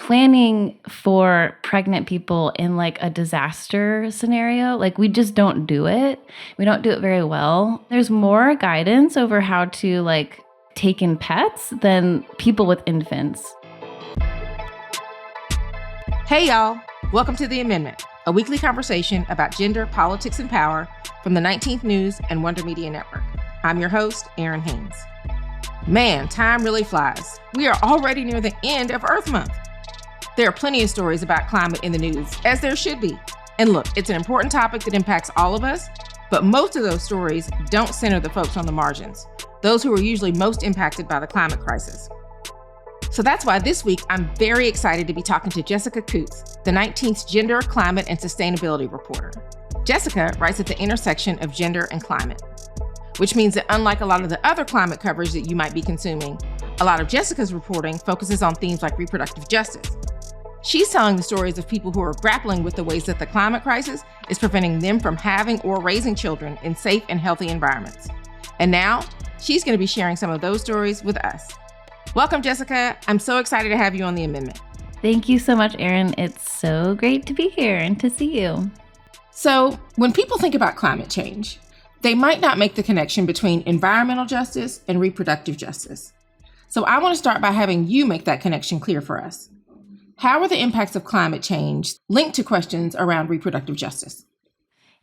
planning for pregnant people in like a disaster scenario, like we just don't do it. We don't do it very well. There's more guidance over how to like take in pets than people with infants. Hey y'all, welcome to The Amendment, a weekly conversation about gender, politics, and power from the 19th News and Wonder Media Network. I'm your host, Errin Haynes. Man, time really flies. We are already near the end of Earth Month. There are plenty of stories about climate in the news, as there should be. And look, it's an important topic that impacts all of us, but most of those stories don't center the folks on the margins, those who are usually most impacted by the climate crisis. So that's why this week, I'm very excited to be talking to Jessica Kutz, the 19th Gender, Climate, and Sustainability reporter. Jessica writes at the intersection of gender and climate, which means that unlike a lot of the other climate coverage that you might be consuming, a lot of Jessica's reporting focuses on themes like reproductive justice. She's telling the stories of people who are grappling with the ways that the climate crisis is preventing them from having or raising children in safe and healthy environments. And now, she's going to be sharing some of those stories with us. Welcome, Jessica. I'm so excited to have you on The Amendment. Thank you so much, Errin. It's so great to be here and to see you. So, when people think about climate change, they might not make the connection between environmental justice and reproductive justice. So I want to start by having you make that connection clear for us. How are the impacts of climate change linked to questions around reproductive justice?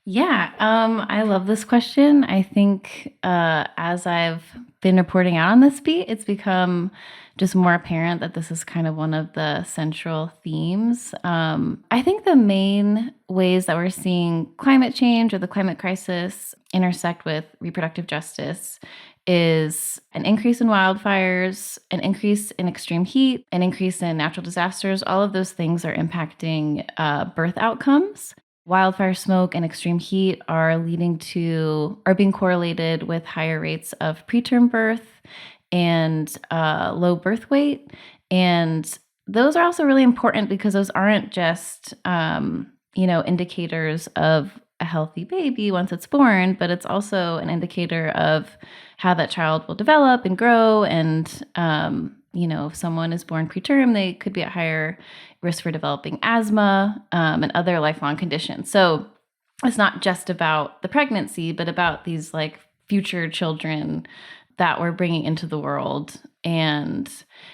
Yeah, I love this question. I think as I've been reporting out on this beat, it's become just more apparent that this is kind of one of the central themes. I think the main ways that we're seeing climate change or the climate crisis intersect with reproductive justice is an increase in wildfires, an increase in extreme heat, an increase in natural disasters. All of those things are impacting birth outcomes. Wildfire smoke and extreme heat are being correlated with higher rates of preterm birth and low birth weight. And those are also really important because those aren't just, indicators of a healthy baby once it's born, but it's also an indicator of how that child will develop and grow. And, if someone is born preterm, they could be at higher risk for developing asthma and other lifelong conditions. So it's not just about the pregnancy, but about these like future children that we're bringing into the world and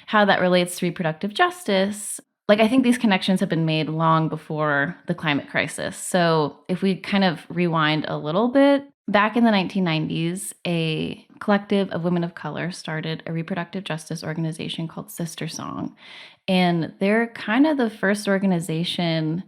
how that relates to reproductive justice. Like, I think these connections have been made long before the climate crisis. So if we kind of rewind a little bit, back in the 1990s, a collective of women of color started a reproductive justice organization called Sister Song. And they're kind of the first organization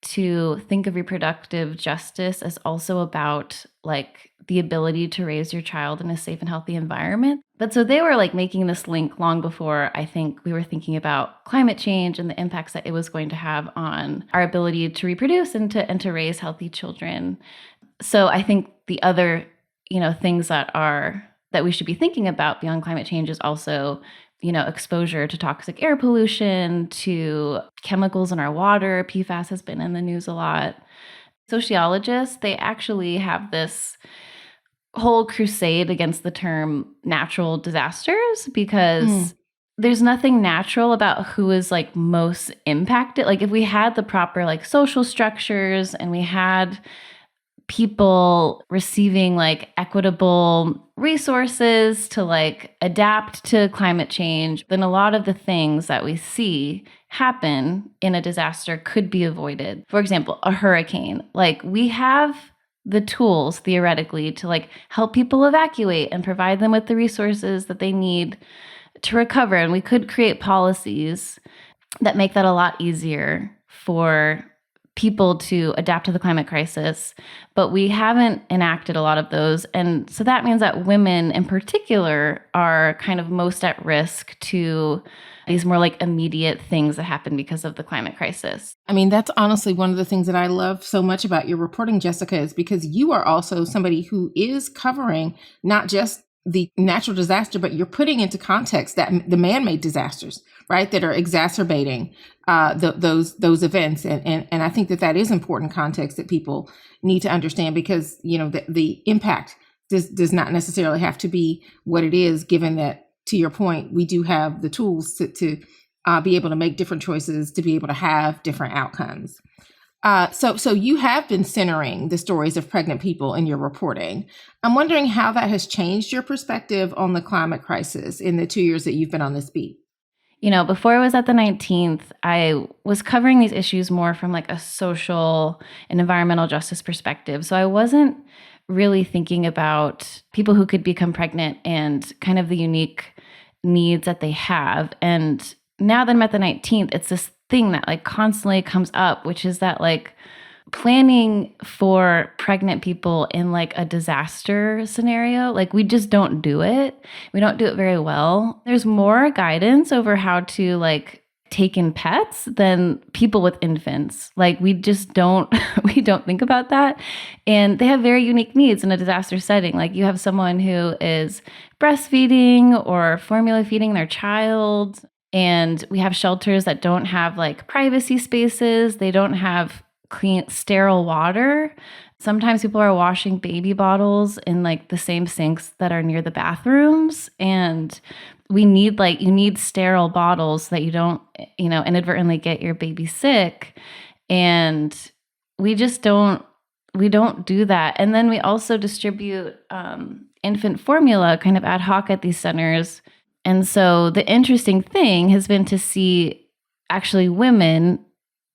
to think of reproductive justice as also about like the ability to raise your child in a safe and healthy environment. But so they were like making this link long before I think we were thinking about climate change and the impacts that it was going to have on our ability to reproduce and to raise healthy children. So I think the other, things that we should be thinking about beyond climate change is also, exposure to toxic air pollution, to chemicals in our water. PFAS has been in the news a lot. Sociologists, they actually have this whole crusade against the term natural disasters because there's nothing natural about who is like most impacted. Like if we had the proper like social structures and we had people receiving like equitable resources to like adapt to climate change, then a lot of the things that we see happen in a disaster could be avoided. For example, a hurricane. Like we have the tools theoretically to like help people evacuate and provide them with the resources that they need to recover. And we could create policies that make that a lot easier for people to adapt to the climate crisis, but we haven't enacted a lot of those. And so that means that women in particular are kind of most at risk to these more like immediate things that happen because of the climate crisis. I mean, that's honestly one of the things that I love so much about your reporting, Jessica, is because you are also somebody who is covering not just the natural disaster, but you're putting into context that the man-made disasters, right, that are exacerbating those events. And I think that is important context that people need to understand because, the impact does not necessarily have to be what it is, given that, to your point, we do have the tools to be able to make different choices, to be able to have different outcomes. So you have been centering the stories of pregnant people in your reporting. I'm wondering how that has changed your perspective on the climate crisis in the 2 years that you've been on this beat. Before I was at the 19th, I was covering these issues more from like a social and environmental justice perspective. So I wasn't really thinking about people who could become pregnant and kind of the unique needs that they have. And now that I'm at the 19th, it's this thing that like constantly comes up, which is that like planning for pregnant people in like a disaster scenario, like we just don't do it. We don't do it very well. There's more guidance over how to like take in pets than people with infants. Like we just don't, we don't think about that. And they have very unique needs in a disaster setting. Like you have someone who is breastfeeding or formula feeding their child. And we have shelters that don't have like privacy spaces. They don't have clean, sterile water. Sometimes people are washing baby bottles in like the same sinks that are near the bathrooms. And you need sterile bottles so that you don't, inadvertently get your baby sick. And we don't do that. And then we also distribute infant formula kind of ad hoc at these centers. And so the interesting thing has been to see actually women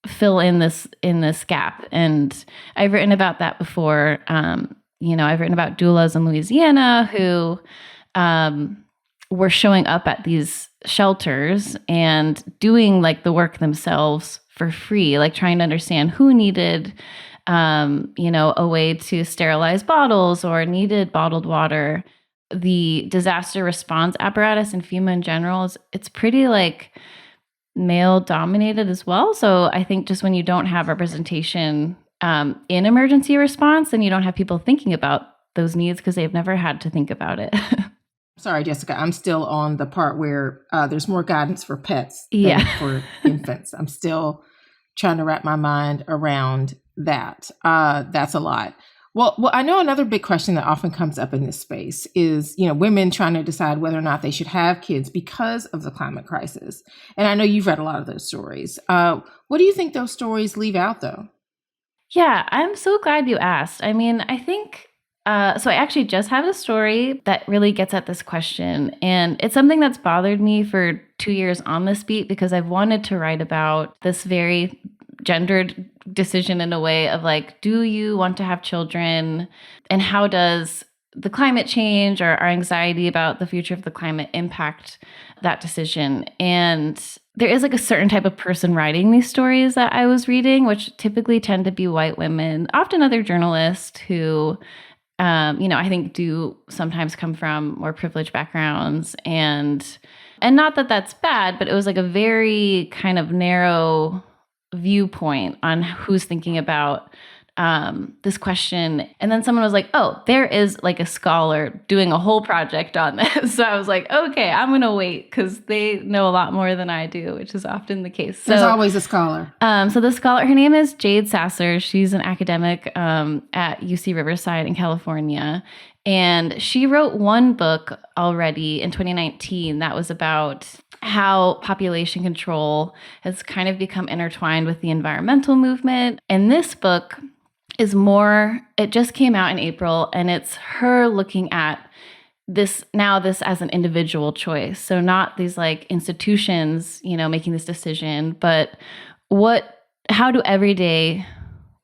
fill in this gap. And I've written about that before. I've written about doulas in Louisiana who were showing up at these shelters and doing like the work themselves for free, like trying to understand who needed, a way to sterilize bottles or needed bottled water. The disaster response apparatus in FEMA in general it's pretty like male dominated as well. So I think just when you don't have representation in emergency response, then you don't have people thinking about those needs because they've never had to think about it. Sorry, Jessica, I'm still on the part where there's more guidance for pets than for infants. I'm still trying to wrap my mind around that. That's a lot. Well, I know another big question that often comes up in this space is, women trying to decide whether or not they should have kids because of the climate crisis. And I know you've read a lot of those stories. What do you think those stories leave out, though? Yeah, I'm so glad you asked. I mean, I think, so I actually just have a story that really gets at this question. And it's something that's bothered me for 2 years on this beat because I've wanted to write about this very gendered decision in a way of like, do you want to have children? And how does the climate change or our anxiety about the future of the climate impact that decision? And there is like a certain type of person writing these stories that I was reading, which typically tend to be white women, often other journalists who, I think do sometimes come from more privileged backgrounds. And not that that's bad, but it was like a very kind of narrow viewpoint on who's thinking about this question. And then someone was like, oh, there is like a scholar doing a whole project on this. So I was like, okay, I'm going to wait because they know a lot more than I do, which is often the case. So, there's always a scholar. So the scholar, her name is Jade Sasser. She's an academic at UC Riverside in California. And she wrote one book already in 2019 that was about how population control has kind of become intertwined with the environmental movement. And this book is it just came out in April, and it's her looking at this as an individual choice. So not these like institutions, making this decision, but how do everyday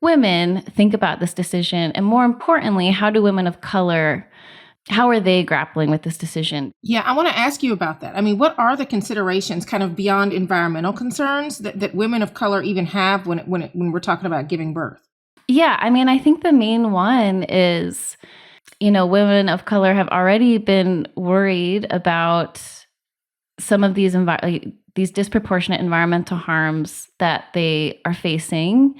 women think about this decision? And more importantly, how do women of color, how are they grappling with this decision? Yeah, I want to ask you about that. I mean, what are the considerations kind of beyond environmental concerns that women of color even have when we're talking about giving birth? Yeah, I mean, I think the main one is, women of color have already been worried about some of these disproportionate environmental harms that they are facing.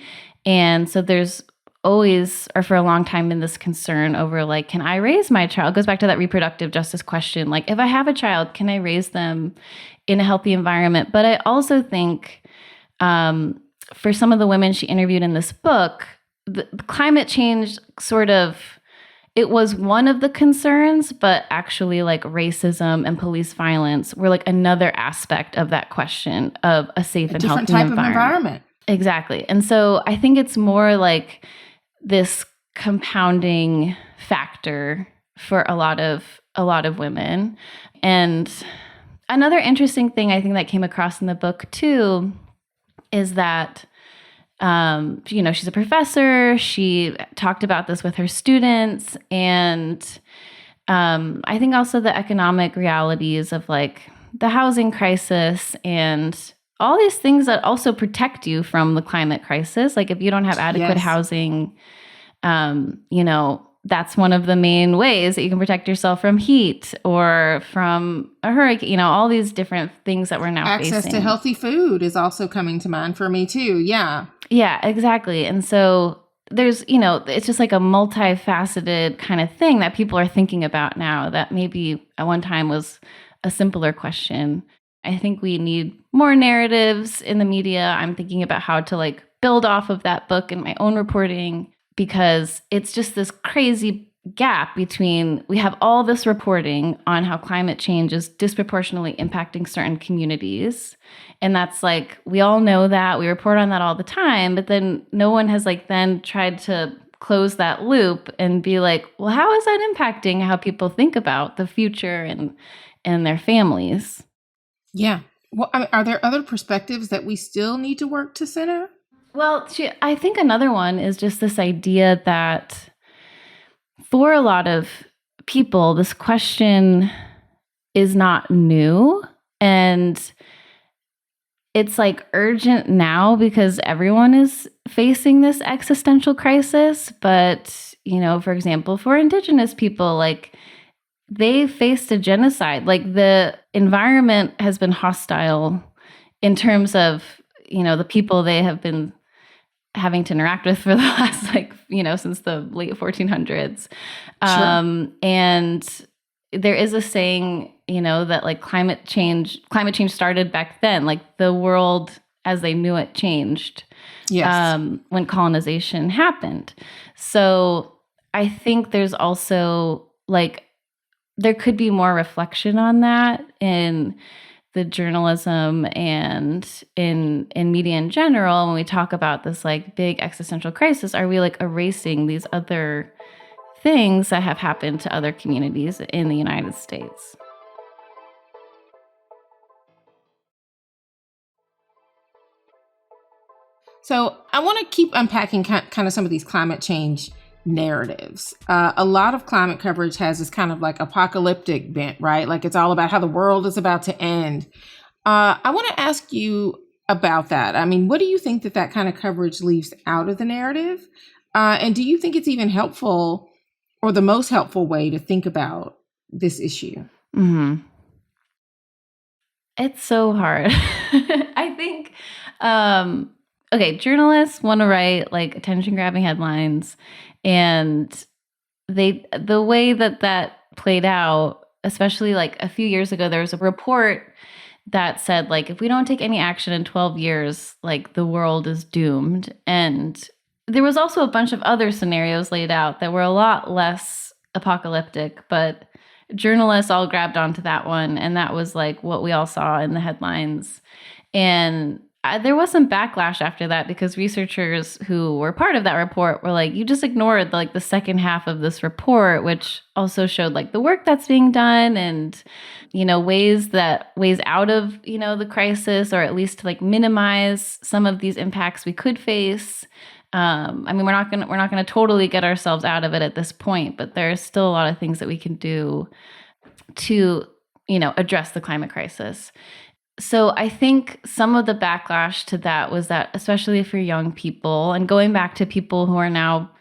And so there's always, or for a long time, been this concern over like, can I raise my child? It goes back to that reproductive justice question. Like, if I have a child, can I raise them in a healthy environment? But I also think for some of the women she interviewed in this book, the climate change it was one of the concerns, but actually like racism and police violence were like another aspect of that question of a safe and healthy different type of environment. Exactly. And so I think it's more like this compounding factor for a lot of women. And another interesting thing I think that came across in the book too is that she's a professor. She talked about this with her students, and I think also the economic realities of like the housing crisis and all these things that also protect you from the climate crisis. Like if you don't have adequate housing, that's one of the main ways that you can protect yourself from heat or from a hurricane, all these different things that we're now facing. Access to healthy food is also coming to mind for me too. Yeah. Yeah, exactly. And so there's, it's just like a multifaceted kind of thing that people are thinking about now that maybe at one time was a simpler question. I think we need more narratives in the media. I'm thinking about how to like build off of that book in my own reporting, because it's just this crazy gap between we have all this reporting on how climate change is disproportionately impacting certain communities. And that's like, we all know that, we report on that all the time, but then no one has like then tried to close that loop and be like, well, how is that impacting how people think about the future and their families? Yeah. Well, are there other perspectives that we still need to work to center? Well, I think another one is just this idea that for a lot of people, this question is not new, and it's like urgent now because everyone is facing this existential crisis. But, for example, for Indigenous people, like they faced a genocide. Like the environment has been hostile in terms of, the people they have been having to interact with for the last, since the late 1400s. Sure. And there is a saying, that like climate change started back then, like the world as they knew it changed. Yes. When colonization happened. So I think there's also like, there could be more reflection on that in the journalism and in media in general. When we talk about this like big existential crisis, are we like erasing these other things that have happened to other communities in the United States? So I want to keep unpacking kind of some of these climate change narratives. A lot of climate coverage has this kind of like apocalyptic bent, right? Like it's all about how the world is about to end. I want to ask you about that. I mean, what do you think that kind of coverage leaves out of the narrative? And do you think it's even helpful or the most helpful way to think about this issue? Mm-hmm. It's so hard. I think, journalists want to write like attention-grabbing headlines, and the way that played out, especially like a few years ago, there was a report that said like, if we don't take any action in 12 years, like the world is doomed. And there was also a bunch of other scenarios laid out that were a lot less apocalyptic, but journalists all grabbed onto that one. And that was like what we all saw in the headlines. And there was some backlash after that because researchers who were part of that report were like, you just ignored like the second half of this report, which also showed like the work that's being done and, ways out of, the crisis, or at least to like minimize some of these impacts we could face. I mean, we're not gonna totally get ourselves out of it at this point, but there's still a lot of things that we can do to, address the climate crisis. So I think some of the backlash to that was that, especially for young people, and going back to people who are now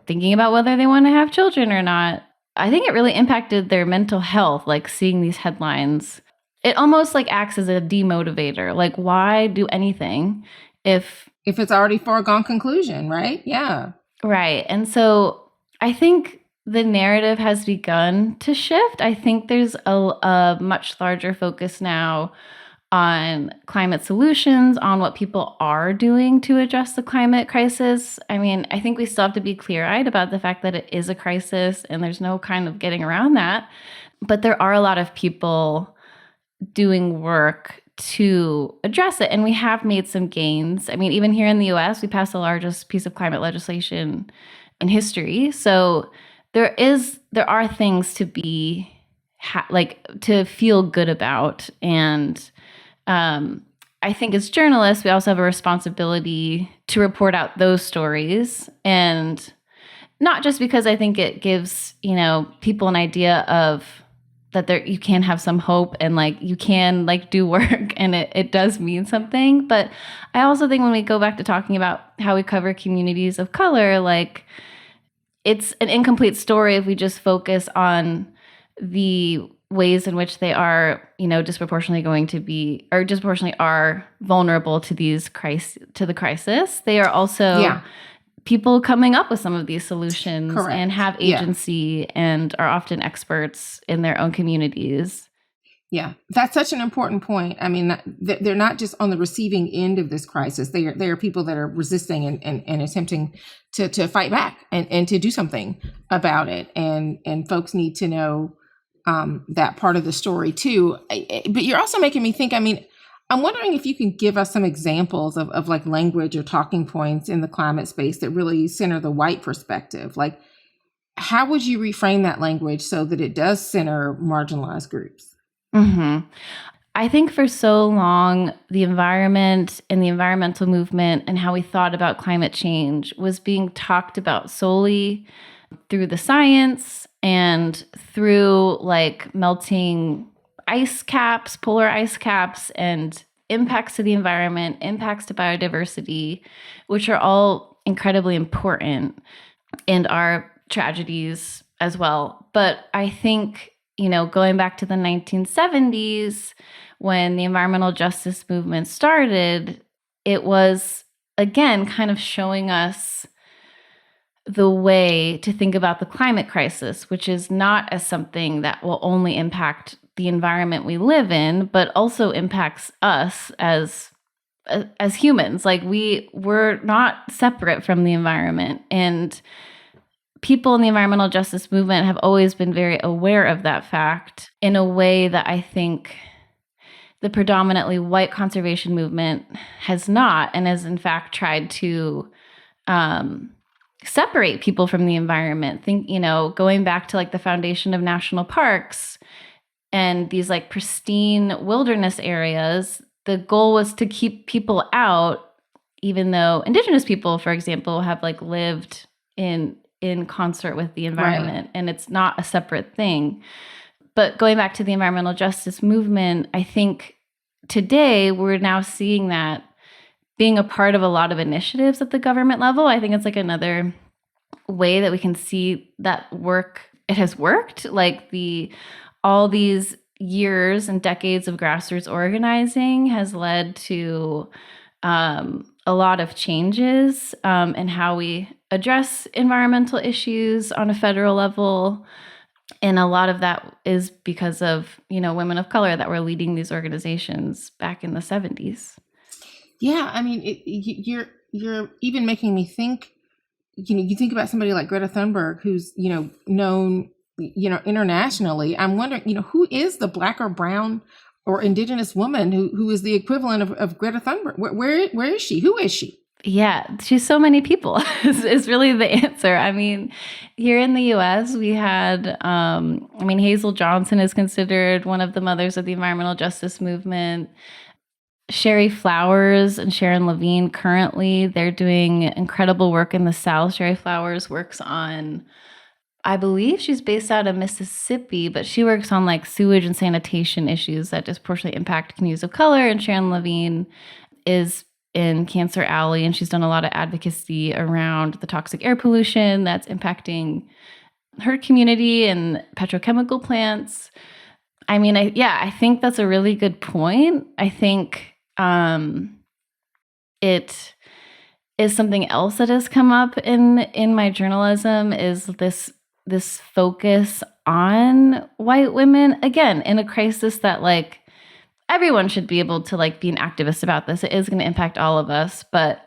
thinking about whether they want to have children or not, I think it really impacted their mental health, like seeing these headlines. It almost like acts as a demotivator. Like, why do anything if it's already foregone conclusion, right? Yeah. Right. And so I think the narrative has begun to shift. I think there's a much larger focus now on climate solutions, on what people are doing to address the climate crisis. I mean, I think we still have to be clear-eyed about the fact that it is a crisis and there's no kind of getting around that. But there are a lot of people doing work to address it. And we have made some gains. I mean, even here in the US, we passed the largest piece of climate legislation in history. So there are things to be to feel good about. And I think as journalists, we also have a responsibility to report out those stories. And not just because I think it gives, people an idea of that you can have some hope and you can do work and it does mean something. But I also think when we go back to talking about how we cover communities of color, it's an incomplete story if we just focus on the ways in which they are, disproportionately are vulnerable to the crisis. They are also people coming up with some of these solutions. Correct. And have agency and are often experts in their own communities. Yeah, that's such an important point. I mean, they're not just on the receiving end of this crisis. They are people that are resisting and attempting to fight back and to do something about it. And folks need to know that part of the story too. But you're also making me think, I'm wondering if you can give us some examples of language or talking points in the climate space that really center the white perspective. How would you reframe that language so that it does center marginalized groups? Mm-hmm. I think for so long, the environment and the environmental movement and how we thought about climate change was being talked about solely through the science and through melting ice caps, polar ice caps, and impacts to the environment, impacts to biodiversity, which are all incredibly important and are tragedies as well. But I think, going back to the 1970s, when the environmental justice movement started, it was, again, kind of showing us the way to think about the climate crisis, which is not as something that will only impact the environment we live in, but also impacts us as humans. We're not separate from the environment. And people in the environmental justice movement have always been very aware of that fact in a way that I think the predominantly white conservation movement has not, and has in fact tried to separate people from the environment. Going back to the foundation of national parks and these pristine wilderness areas, the goal was to keep people out, even though indigenous people, for example, have lived in concert with the environment, right. And it's not a separate thing. But going back to the environmental justice movement, I think today we're now seeing that being a part of a lot of initiatives at the government level. I think it's another way that we can see that it has worked. All these years and decades of grassroots organizing has led to a lot of changes in how we address environmental issues on a federal level. And a lot of that is because of, women of color that were leading these organizations back in the 70s. Yeah, you're even making me think, you think about somebody like Greta Thunberg, who's, known, internationally. I'm wondering, who is the Black or brown or indigenous woman who is the equivalent of Greta Thunberg? Where is she? Who is she? Yeah, she's so many people is really the answer. Here in the US, we had, Hazel Johnson is considered one of the mothers of the environmental justice movement. Sherry Flowers and Sharon Levine, currently, they're doing incredible work in the South. Sherry Flowers works on, I believe she's based out of Mississippi, but she works on sewage and sanitation issues that disproportionately impact communities of color. And Sharon Levine is in Cancer Alley, and she's done a lot of advocacy around the toxic air pollution that's impacting her community and petrochemical plants. I think that's a really good point. I think it is something else that has come up in my journalism is this focus on white women, again, in a crisis that everyone should be able to like be an activist about this. It is going to impact all of us, but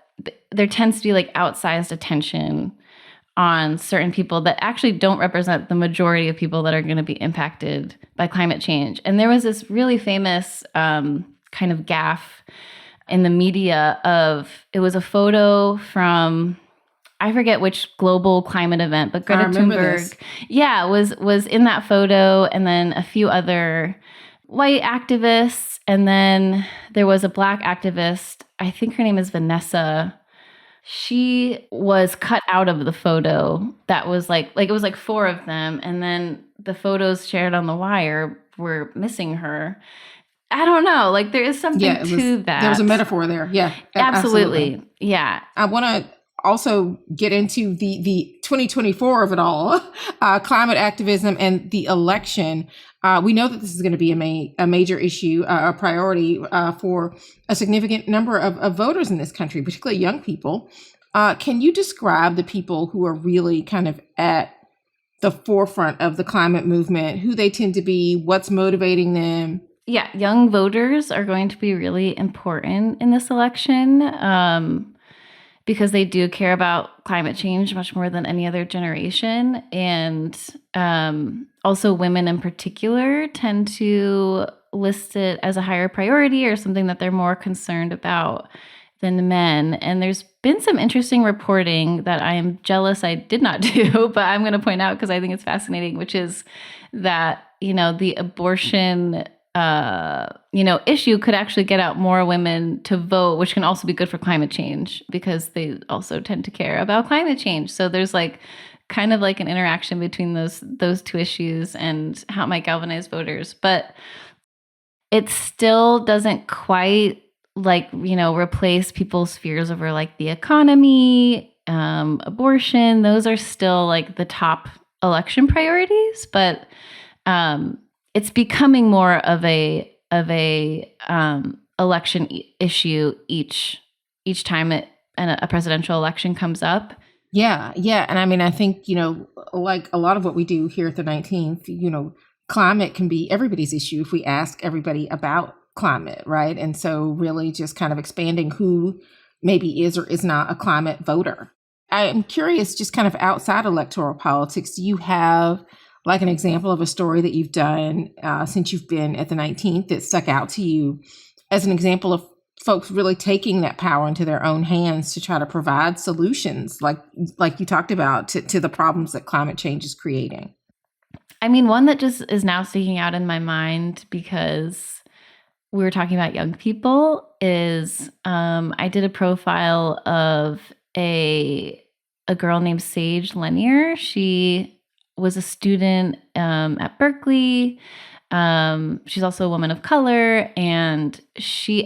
there tends to be like outsized attention on certain people that actually don't represent the majority of people that are going to be impacted by climate change. And there was this really famous kind of gaffe in the media it was a photo from, I forget which global climate event, but Greta Thunberg, was in that photo, and then a few other white activists, and then there was a Black activist. I think her name is Vanessa. She was cut out of the photo. That was like it was like 4 of them, and then the photos shared on The Wire were missing her. I don't know. Like there is something to that. There's a metaphor there. Yeah, absolutely. Yeah. I want to also get into the 2024 of it all, climate activism and the election. We know that this is going to be a major issue, a priority for a significant number of voters in this country, particularly young people. Can you describe the people who are really kind of at the forefront of the climate movement, who they tend to be, what's motivating them? Yeah, young voters are going to be really important in this election because they do care about climate change much more than any other generation. And also women in particular tend to list it as a higher priority or something that they're more concerned about than men. And there's been some interesting reporting that I am jealous I did not do, but I'm going to point out because I think it's fascinating, which is that, the abortion issue could actually get out more women to vote, which can also be good for climate change because they also tend to care about climate change. So there's kind of like an interaction between those two issues and how it might galvanize voters. But it still doesn't quite replace people's fears over like the economy, abortion. Those are still like the top election priorities, but it's becoming more of a election issue each time a presidential election comes up. Yeah. And I mean, I think, like a lot of what we do here at the 19th, climate can be everybody's issue if we ask everybody about climate, right? And so really just kind of expanding who maybe is or is not a climate voter. I'm curious, just kind of outside electoral politics, do you have like an example of a story that you've done since you've been at the 19th that stuck out to you as an example of folks really taking that power into their own hands to try to provide solutions like you talked about to the problems that climate change is creating? I mean, one that just is now sticking out in my mind because we were talking about young people is I did a profile of a girl named Sage Lanier. She was a student at Berkeley. She's also a woman of color, and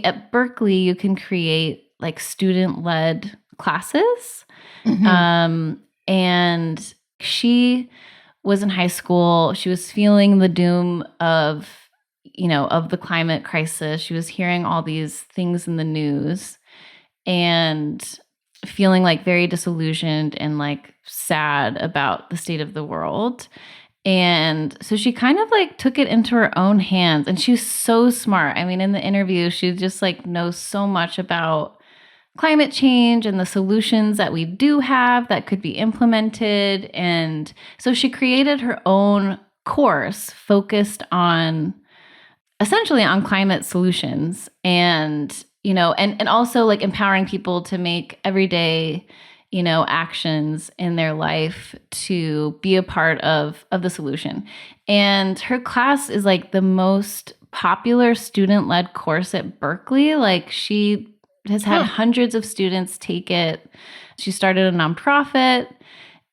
at Berkeley, you can create like student-led classes. Mm-hmm. And she was in high school. She was feeling the doom of the climate crisis. She was hearing all these things in the news and feeling like very disillusioned and like sad about the state of the world. And so she kind of like took it into her own hands, and she was so smart. I mean, in the interview, she just like knows so much about climate change and the solutions that we do have that could be implemented. And so she created her own course focused essentially on climate solutions and also like empowering people to make everyday, actions in their life to be a part of the solution. And her class is like the most popular student-led course at Berkeley. Like she has had hundreds of students take it. She started a nonprofit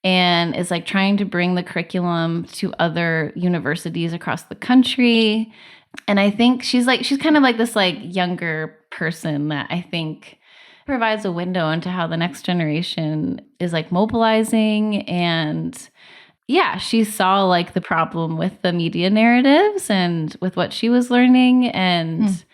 and is like trying to bring the curriculum to other universities across the country. And I think she's kind of like this like younger person that I think provides a window into how the next generation is like mobilizing. And yeah, she saw like the problem with the media narratives and with what she was learning and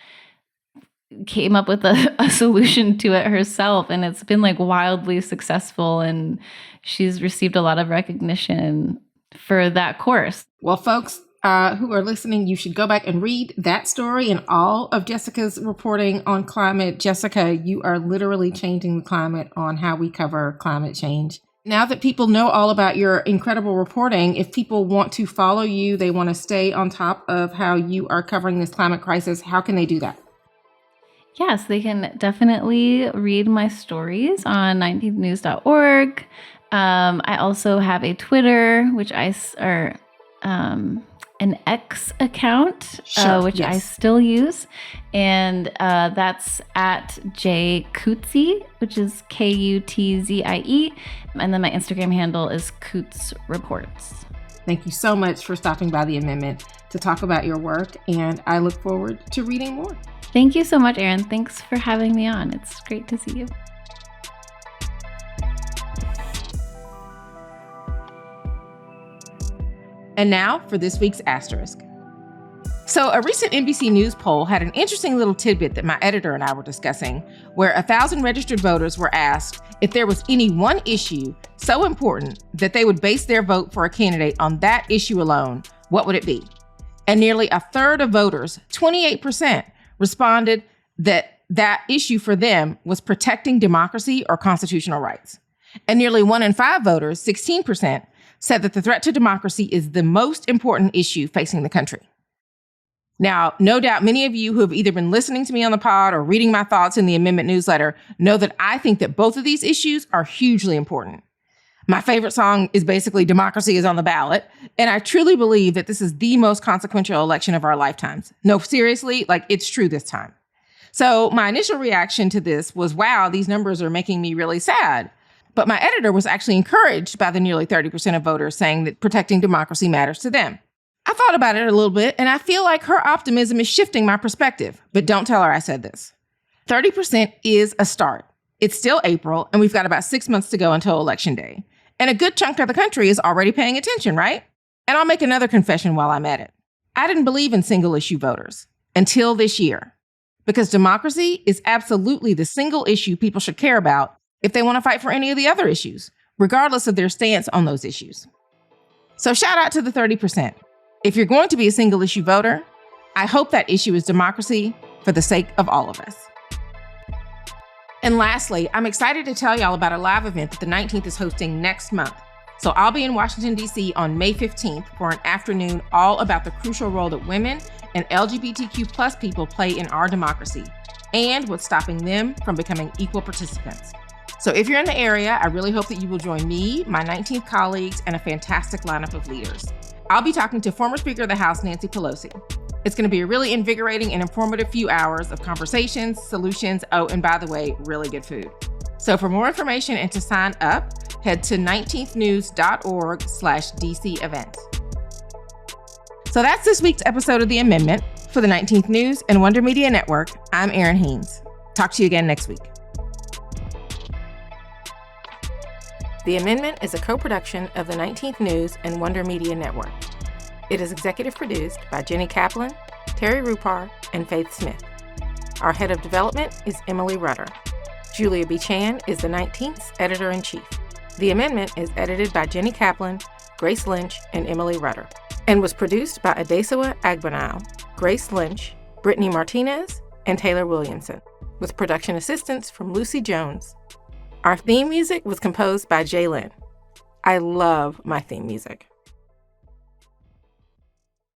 came up with a solution to it herself. And it's been like wildly successful, and she's received a lot of recognition for that course. Well, folks, who are listening, you should go back and read that story and all of Jessica's reporting on climate. Jessica, you are literally changing the climate on how we cover climate change. Now that people know all about your incredible reporting, if people want to follow you, they want to stay on top of how you are covering this climate crisis, how can they do that? Yes, they can definitely read my stories on 19thnews.org. I also have a Twitter, which an X account, which I still use. And that's at J Kutzie, which is Kutzie. And then my Instagram handle is Kutz Reports. Thank you so much for stopping by The Amendment to talk about your work. And I look forward to reading more. Thank you so much, Errin. Thanks for having me on. It's great to see you. And now for this week's asterisk. So a recent NBC News poll had an interesting little tidbit that my editor and I were discussing, where 1,000 registered voters were asked if there was any one issue so important that they would base their vote for a candidate on that issue alone, what would it be? And nearly a third of voters, 28%, responded that that issue for them was protecting democracy or constitutional rights. And nearly 1 in 5 voters, 16%, said that the threat to democracy is the most important issue facing the country. Now, no doubt many of you who have either been listening to me on the pod or reading my thoughts in the Amendment newsletter know that I think that both of these issues are hugely important. My favorite song is basically Democracy is on the Ballot, and I truly believe that this is the most consequential election of our lifetimes. No, seriously, it's true this time. So my initial reaction to this was, wow, these numbers are making me really sad. But my editor was actually encouraged by the nearly 30% of voters saying that protecting democracy matters to them. I thought about it a little bit, and I feel like her optimism is shifting my perspective, but don't tell her I said this. 30% is a start. It's still April, and we've got about 6 months to go until Election Day. And a good chunk of the country is already paying attention, right? And I'll make another confession while I'm at it. I didn't believe in single-issue voters until this year, because democracy is absolutely the single issue people should care about if they want to fight for any of the other issues, regardless of their stance on those issues. So shout out to the 30%. If you're going to be a single-issue voter, I hope that issue is democracy for the sake of all of us. And lastly, I'm excited to tell y'all about a live event that the 19th is hosting next month. So I'll be in Washington, D.C. on May 15th for an afternoon all about the crucial role that women and LGBTQ plus people play in our democracy and what's stopping them from becoming equal participants. So if you're in the area, I really hope that you will join me, my 19th colleagues, and a fantastic lineup of leaders. I'll be talking to former Speaker of the House, Nancy Pelosi. It's going to be a really invigorating and informative few hours of conversations, solutions, and by the way, really good food. So for more information and to sign up, head to 19thnews.org/DC events. So that's this week's episode of The Amendment. For the 19th News and Wonder Media Network, I'm Errin Haynes. Talk to you again next week. The Amendment is a co-production of the 19th News and Wonder Media Network. It is executive produced by Jenny Kaplan, Terry Rupar, and Faith Smith. Our head of development is Emily Rutter. Julia B. Chan is the 19th's editor-in-chief. The Amendment is edited by Jenny Kaplan, Grace Lynch, and Emily Rutter, and was produced by Adesawa Agbanal, Grace Lynch, Brittany Martinez, and Taylor Williamson, with production assistance from Lucy Jones. Our theme music was composed by Jay Lynn. I love my theme music.